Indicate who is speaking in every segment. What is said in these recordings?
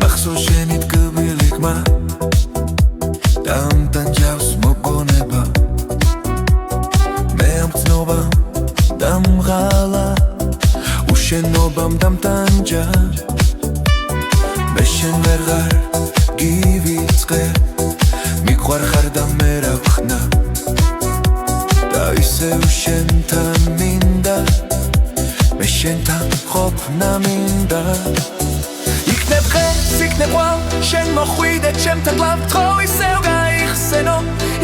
Speaker 1: Baxoşenit kıbilikma Damtan javs mogoneba Meamtnobam damgala Უშენობამ დამტანჯა მე შენ ვერღარ გივიწყე მიყვარ ხარ და მე რა ვხნა და ისევ შენთან მინდა მე შენთან ყოფნა მინდა იქნებ ხეს იქნებ ვალ შენ მოხვიდე ჩემთან კლავ თქო ისევ გაიხსენო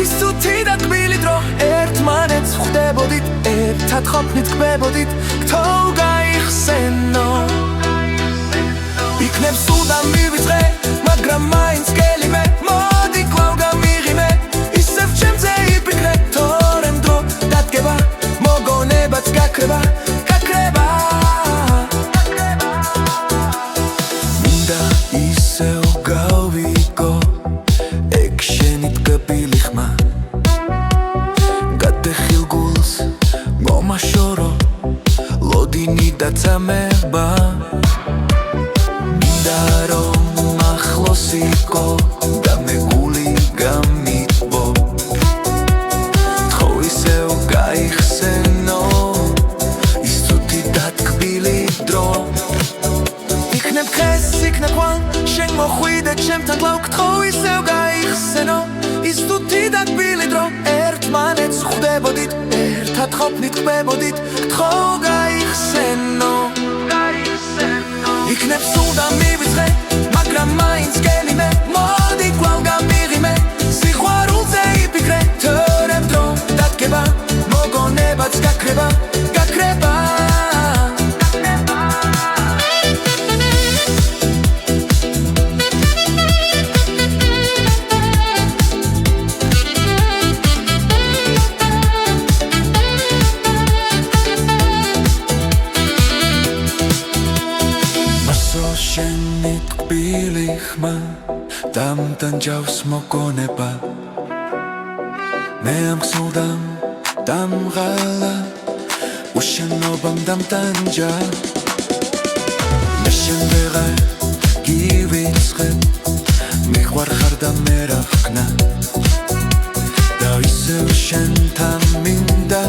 Speaker 1: ის თუთი და თბილი დრო ერთმანეთს ხვდებოდით ერთად ყოფნით კბებოდით თქო გაიხსენო იქნებ სულ და მივიწყე მაგრამ მაინც გელიმე მოდი კვლავ გამიღიმე ისევ ჩემზე იფიქრე თორემ დრო დადგება მოგონებაც გაქრება მინდა ისევ გავიგო ეგ შენი ტკბილი ხმა გადეხილ გულს მომაშორო ლოდინი და წამება მინდა რომ ახლოს იყო და მე გული გამიტბო თქო ისევ გაიხსენო ის თუთი და ტკბილი დრო იქნებ ხეს იქნებ ვალ შენ მოხვიდე ჩემთან კლავ თქო ისევ გაიხსენო ის თუთი და ტკბილი დრო ერთმანეთს ხვდებოდით ერთად ყოფნით კბებოდით თქო გაიხსენო იქნებ სულ და მივიწყე მაგრამ მაინც გელიმე მოდი კვლავ გამიღიმე სიყვარულზე იფიქრე თორემ დრო დადგება მოგონებაც გაქრება შენი ტკბილი ხმა დამთან ჯავს მოგონება მე ამხსოვდამ დამღალა უშენობამ დამტანჯა მე შენ ვეღარ გივიწყე მიყვარ ხარ და მე რა ვქნა და ისევ შენთან მინდა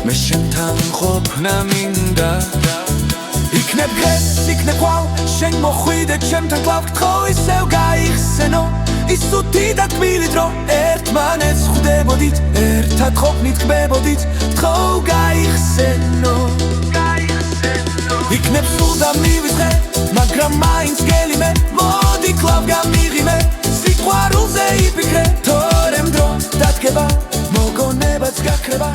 Speaker 1: მე შენთან ყოფნა მინდა იქნებ ხეს იქნებ ვალ შენ მოხვიდე ჩემთან კლავ თქო ისევ გაიხსენო ის თუთი და თბილი დრო ერთმანეთს ხვდებოდით ერთად ყოფნით კბებოდით თქო გაიხსენო იქნებ სულ და მივიწყე მაგრამ მაინც გელიმე მოდი კლავ გამიღიმე სიყვარულზე იფიქრე თორემ დრო დადგება მოგონებაც გაქრება